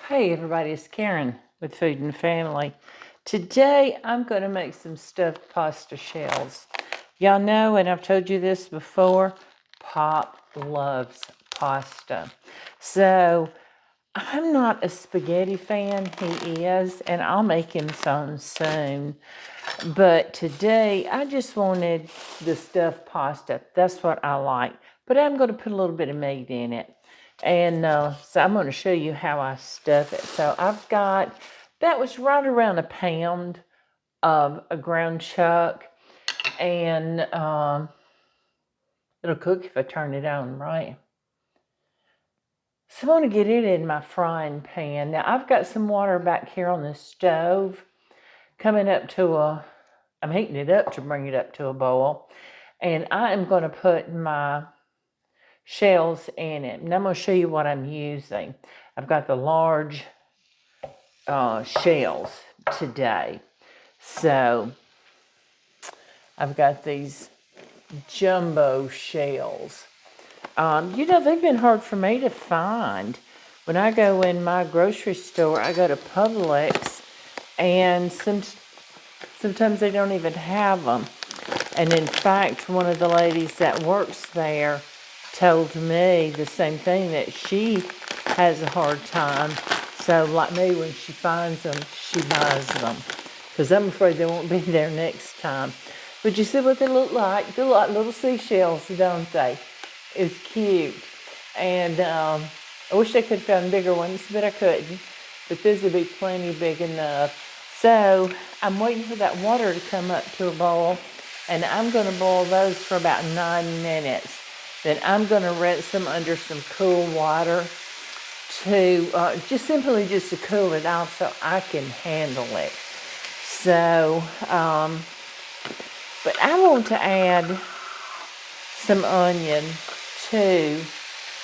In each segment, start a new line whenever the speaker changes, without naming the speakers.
Hey everybody, it's Karen with Food and Family. Today I'm going to make some stuffed pasta shells. Y'all know, and I've told you this before, Pop loves pasta. So I'm not a spaghetti fan, he is, and I'll make him some soon. But today I just wanted the stuffed pasta. That's what I like. But I'm going to put a little bit of meat in it. And so I'm going to show you how I stuff it. So I've got, that was right around a pound of a ground chuck. And it'll cook if I turn it on, right? So I'm going to get it in my frying pan. Now I've got some water back here on the stove coming up to I'm heating it up to bring it up to a boil. And I am going to put my shells in it. And I'm going to show you what I'm using. I've got the large shells today. So I've got these jumbo shells. They've been hard for me to find. When I go in my grocery store, I go to Publix, and sometimes they don't even have them. And in fact, one of the ladies that works there told me the same thing, that she has a hard time. So like me, when she finds them, she buys them. Because I'm afraid they won't be there next time. But you see what they look like? They look like little seashells, don't they? It's cute. And I wish I could have found bigger ones, but I couldn't. But this would be plenty big enough. So I'm waiting for that water to come up to a boil. And I'm going to boil those for about 9 minutes. Then I'm going to rinse them under some cool water to just to cool it off so I can handle it. So, but I want to add some onion to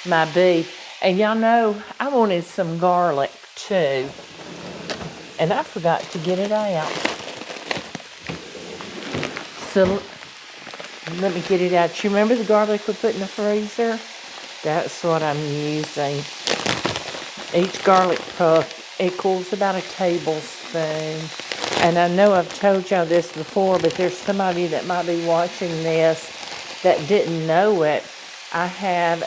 my beef. And y'all know I wanted some garlic too. And I forgot to get it out. So let me get it out. You remember the garlic we put in the freezer? That's what I'm using. Each garlic puff equals about a tablespoon. And I know I've told y'all this before, but there's somebody that might be watching this that didn't know it. I had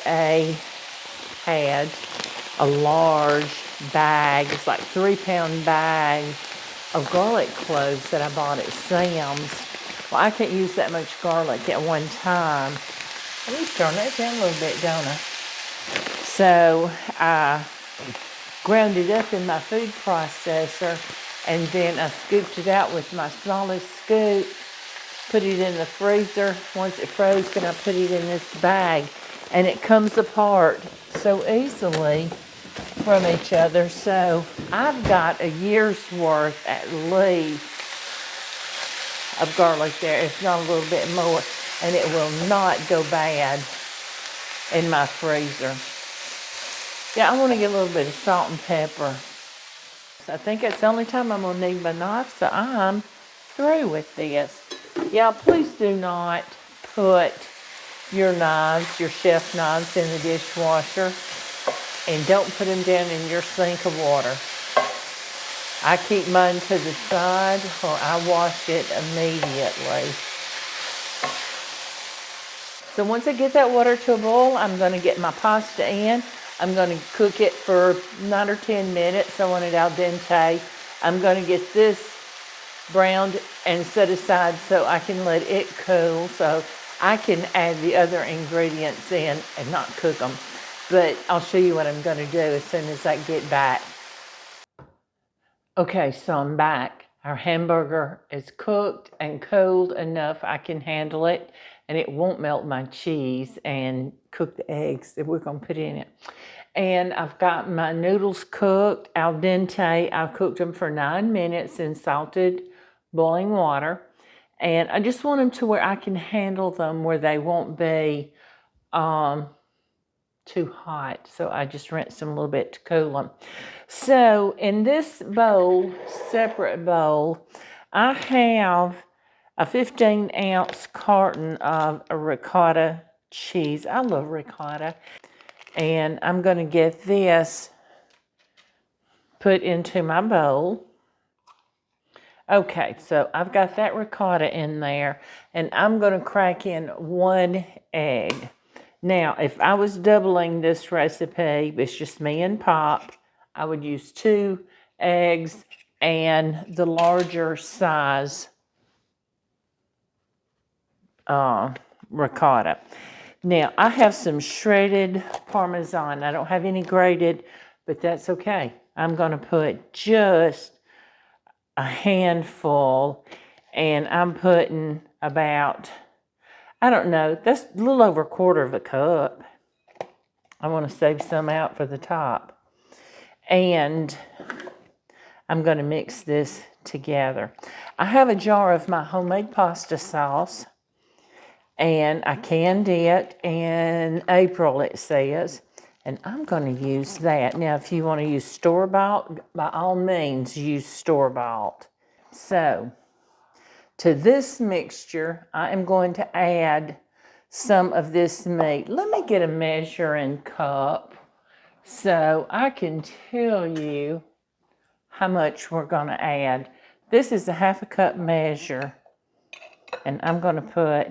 a large bag, it's like 3-pound bag of garlic cloves that I bought at Sam's. Well, I can't use that much garlic at one time. Let me turn that down a little bit, don't I? So I ground it up in my food processor, and then I scooped it out with my smallest scoop, put it in the freezer. Once it froze, then I put it in this bag, and it comes apart so easily from each other. So I've got a year's worth at least of garlic there, if not a little bit more, and it will not go bad in my freezer. Yeah, I want to get a little bit of salt and pepper. So I think that's the only time I'm going to need my knife, so I'm through with this. Yeah, please do not put your knives, your chef knives, in the dishwasher, and don't put them down in your sink of water. I keep mine to the side, or I wash it immediately. So once I get that water to a boil, I'm going to get my pasta in. I'm going to cook it for 9 or 10 minutes. I want it al dente. I'm going to get this browned and set aside so I can let it cool, so I can add the other ingredients in and not cook them. But I'll show you what I'm going to do as soon as I get back. Okay, so I'm back. Our hamburger is cooked and cooled enough I can handle it, and it won't melt my cheese and cook the eggs that we're going to put in it. And I've got my noodles cooked al dente. I've cooked them for 9 minutes in salted boiling water. And I just want them to where I can handle them, where they won't be too hot. So I just rinse them a little bit to cool them. So in this bowl, separate bowl, I have a 15-ounce carton of ricotta cheese. I love ricotta. And I'm going to get this put into my bowl. Okay, so I've got that ricotta in there, and I'm going to crack in 1 egg. Now, if I was doubling this recipe, it's just me and Pop, I would use 2 eggs and the larger size ricotta. Now, I have some shredded parmesan. I don't have any grated, but that's okay. I'm going to put just a handful, and I'm putting about, I don't know, that's a little over 1/4 cup. I want to save some out for the top. And I'm going to mix this together. I have a jar of my homemade pasta sauce, and I canned it in April, it says, and I'm going to use that. Now, if you want to use store-bought, by all means, use store-bought. So, to this mixture, I am going to add some of this meat. Let me get a measuring cup so I can tell you how much we're going to add. This is a 1/2 cup measure, and I'm going to put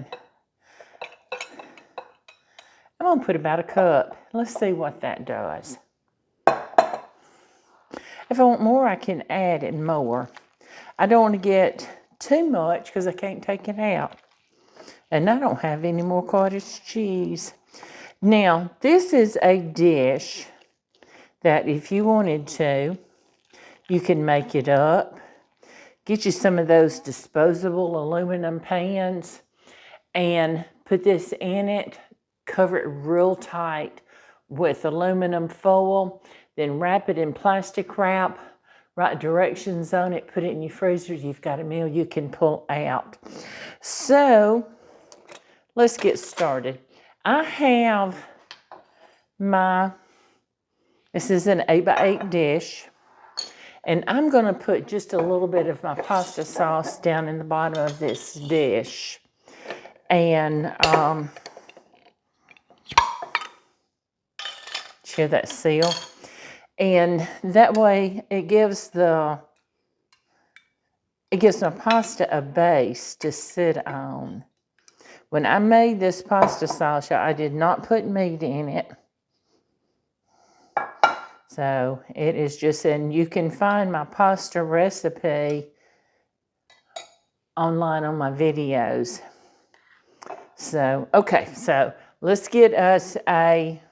about 1 cup. Let's see what that does. If I want more, I can add it more. I don't want to get too much because I can't take it out. And I don't have any more cottage cheese. Now, this is a dish that if you wanted to, you can make it up. Get you some of those disposable aluminum pans and put this in it. Cover it real tight with aluminum foil. Then wrap it in plastic wrap. Write directions on it. Put it in your freezer. You've got a meal you can pull out. So, let's get started. I have this is an 8x8 dish. And I'm going to put just a little bit of my pasta sauce down in the bottom of this dish. And hear that seal? And that way it gives my pasta a base to sit on. When I made this pasta sauce, I did not put meat in it. So it is just, and you can find my pasta recipe online on my videos. So, okay, so let's get us a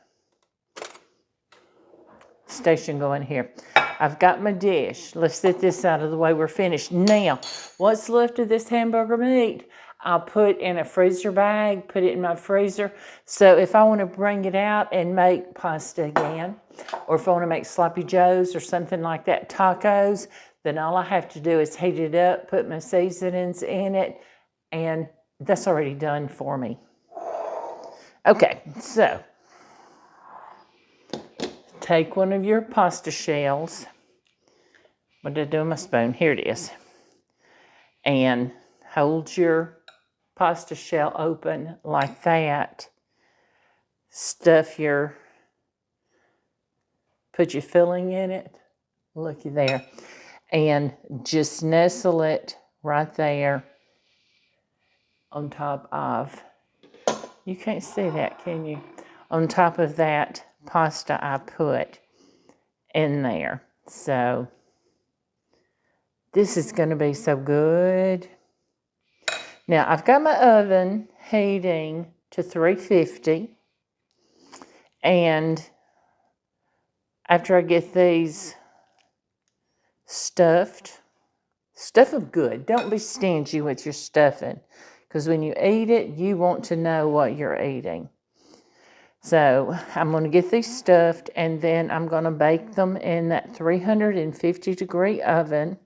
station going here. I've got my dish. Let's set this out of the way. We're finished. Now, what's left of this hamburger meat, I'll put in a freezer bag, put it in my freezer. So if I want to bring it out and make pasta again, or if I want to make sloppy joes or something like that, tacos, then all I have to do is heat it up, put my seasonings in it, and that's already done for me. Okay, so take one of your pasta shells. What did I do with my spoon? Here it is. And hold your pasta shell open like that. Put your filling in it. Looky there. And just nestle it right there on top of, you can't see that, can you? On top of that pasta I put in there. So this is going to be so good. Now I've got my oven heating to 350, and after I get these stuff them good. Don't be stingy with your stuffing, because when you eat it, you want to know what you're eating. So I'm going to get these stuffed, and then I'm going to bake them in that 350-degree oven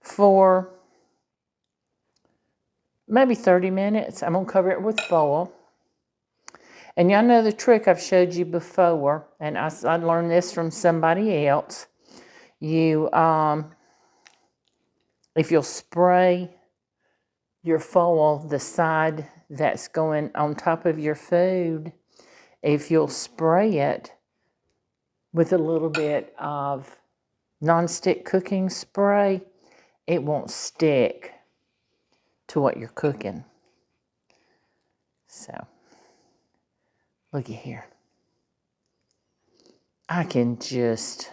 for maybe 30 minutes. I'm going to cover it with foil. And y'all know the trick I've showed you before, and I learned this from somebody else. If you'll spray your foil, the side that's going on top of your food, if you'll spray it with a little bit of nonstick cooking spray, it won't stick to what you're cooking. So, looky here. I can just,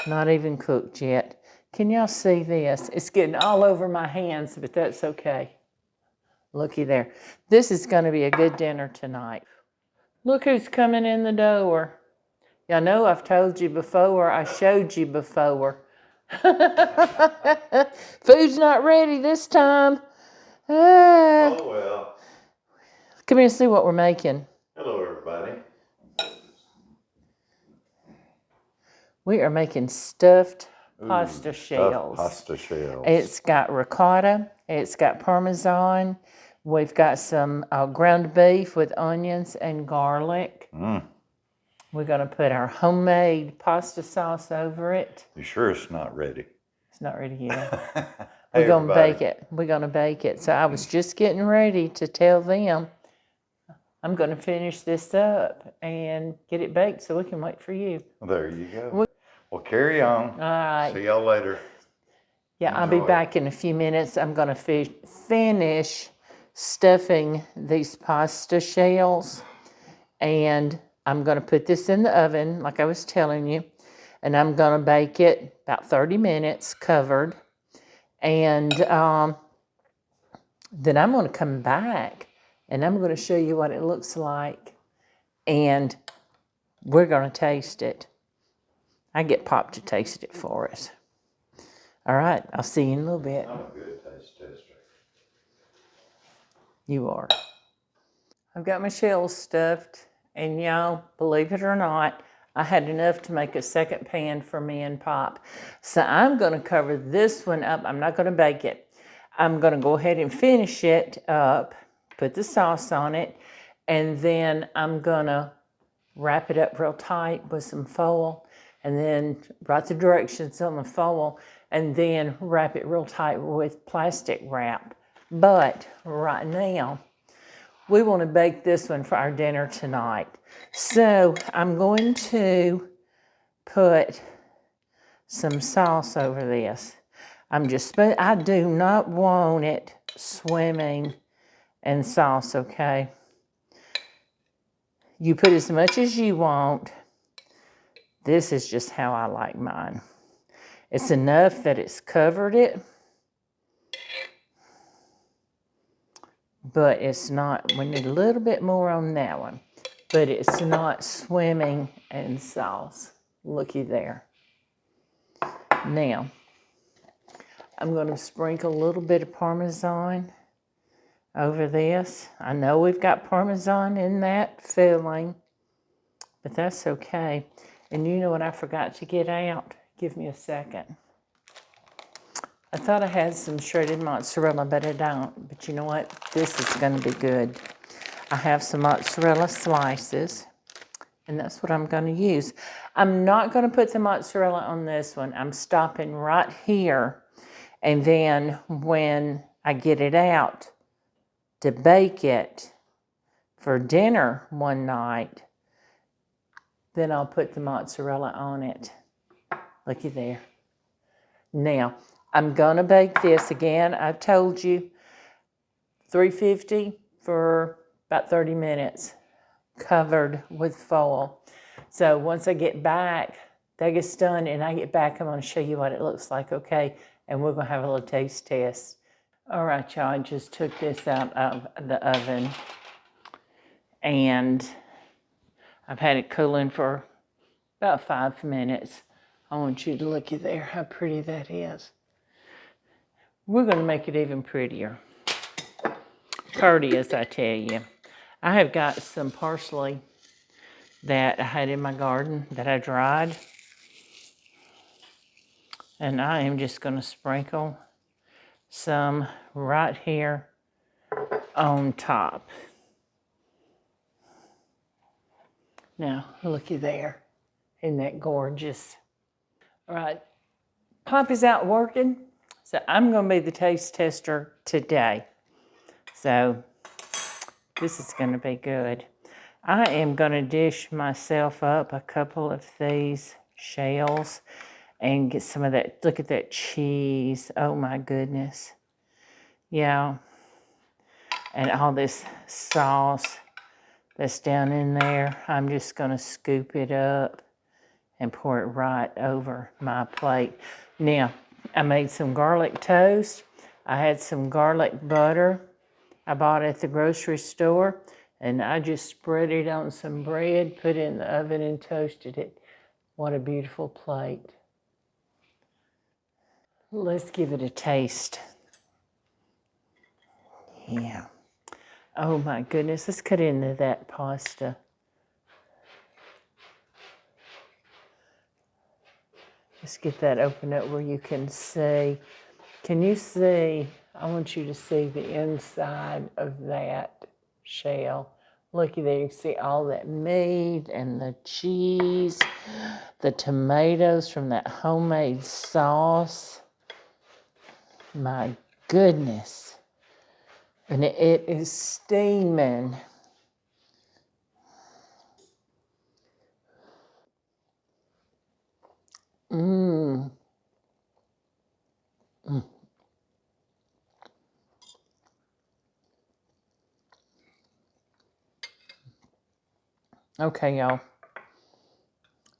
not even cooked yet. Can y'all see this? It's getting all over my hands, but that's okay. Looky there. This is going to be a good dinner tonight. Look who's coming in the door. Y'all know I've told you before, I showed you before. Food's not ready this time.
Oh, well.
Come here and see what we're making.
Hello, everybody.
We are making stuffed pasta
Stuffed
shells.
pasta shells.
It's got ricotta. It's got parmesan. We've got some ground beef with onions and garlic. We're going to put our homemade pasta sauce over it.
You sure it's not ready?
It's not ready yet.
Hey,
We're going to
everybody.
bake it. We're going to bake it. So I was just getting ready to tell them I'm going to finish this up and get it baked so we can wait for you.
Well, there you go. Well, carry on.
All right.
See y'all later.
Yeah, I'll be back in a few minutes. I'm going to finish stuffing these pasta shells, and I'm going to put this in the oven like I was telling you, and I'm going to bake it about 30 minutes covered, and then I'm going to come back and I'm going to show you what it looks like, and we're going to taste it. I get Pop to taste it for us. All right, I'll see you in a little bit.
I'm a good taste tester.
You are. I've got my shells stuffed, and y'all, believe it or not, I had enough to make a second pan for me and Pop. So I'm going to cover this one up. I'm not going to bake it. I'm going to go ahead and finish it up, put the sauce on it, and then I'm going to wrap it up real tight with some foil, and then write the directions on the foil, and then wrap it real tight with plastic wrap. But right now, we want to bake this one for our dinner tonight. So I'm going to put some sauce over this. I do not want it swimming in sauce, okay? You put as much as you want. This is just how I like mine. It's enough that it's covered it, but it's not, we need a little bit more on that one, but it's not swimming in sauce. Looky there. Now, I'm going to sprinkle a little bit of Parmesan over this. I know we've got Parmesan in that filling, but that's okay. And you know what I forgot to get out? Give me a second. I thought I had some shredded mozzarella, but I don't. But you know what? This is going to be good. I have some mozzarella slices, and that's what I'm going to use. I'm not going to put the mozzarella on this one. I'm stopping right here, and then when I get it out to bake it for dinner one night, then I'll put the mozzarella on it. Looky there. Now, I'm going to bake this again. I've told you 350 for about 30 minutes, covered with foil. So once I get back, that gets done, and I get back, I'm going to show you what it looks like, okay? And we're going to have a little taste test. All right, y'all, I just took this out of the oven, and I've had it cooling for about 5 minutes. I want you to look at there, how pretty that is. We're going to make it even prettier. Courteous, I tell you. I have got some parsley that I had in my garden that I dried. And I am just going to sprinkle some right here on top. Now, looky there. Isn't that gorgeous? All right, Pop is out working, so I'm going to be the taste tester today. So this is going to be good. I am going to dish myself up a couple of these shells and get some of that. Look at that cheese. Oh my goodness. Yeah. And all this sauce that's down in there. I'm just going to scoop it up and pour it right over my plate. Now, I made some garlic toast. I had some garlic butter I bought at the grocery store, and I just spread it on some bread, put it in the oven, and toasted it. What a beautiful plate. Let's give it a taste. Yeah. Oh my goodness, let's cut into that pasta. Let's get that open up where you can see. Can you see? I want you to see the inside of that shell. Looky there, you can see all that meat and the cheese, the tomatoes from that homemade sauce. My goodness. And it is steaming. Mmm. Mm. Okay, y'all.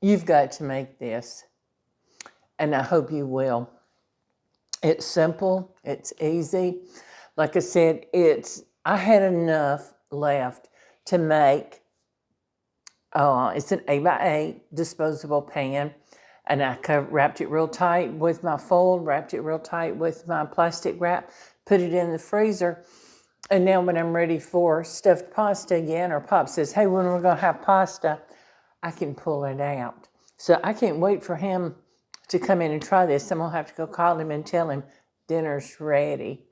You've got to make this, and I hope you will. It's simple. It's easy. Like I said, I had enough left to make, it's an 8x8 disposable pan, and I wrapped it real tight with my foil, wrapped it real tight with my plastic wrap, put it in the freezer. And now when I'm ready for stuffed pasta again, or Pop says, hey, when we're going to have pasta, I can pull it out. So I can't wait for him to come in and try this. I'm going to have to go call him and tell him dinner's ready.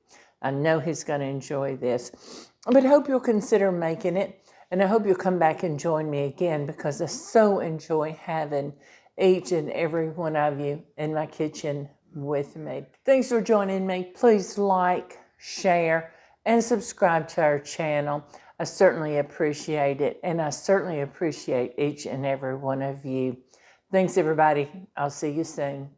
I know he's going to enjoy this. But I hope you'll consider making it. And I hope you'll come back and join me again, because I so enjoy having each and every one of you in my kitchen with me. Thanks for joining me. Please like, share, and subscribe to our channel. I certainly appreciate it, and I certainly appreciate each and every one of you. Thanks, everybody. I'll see you soon.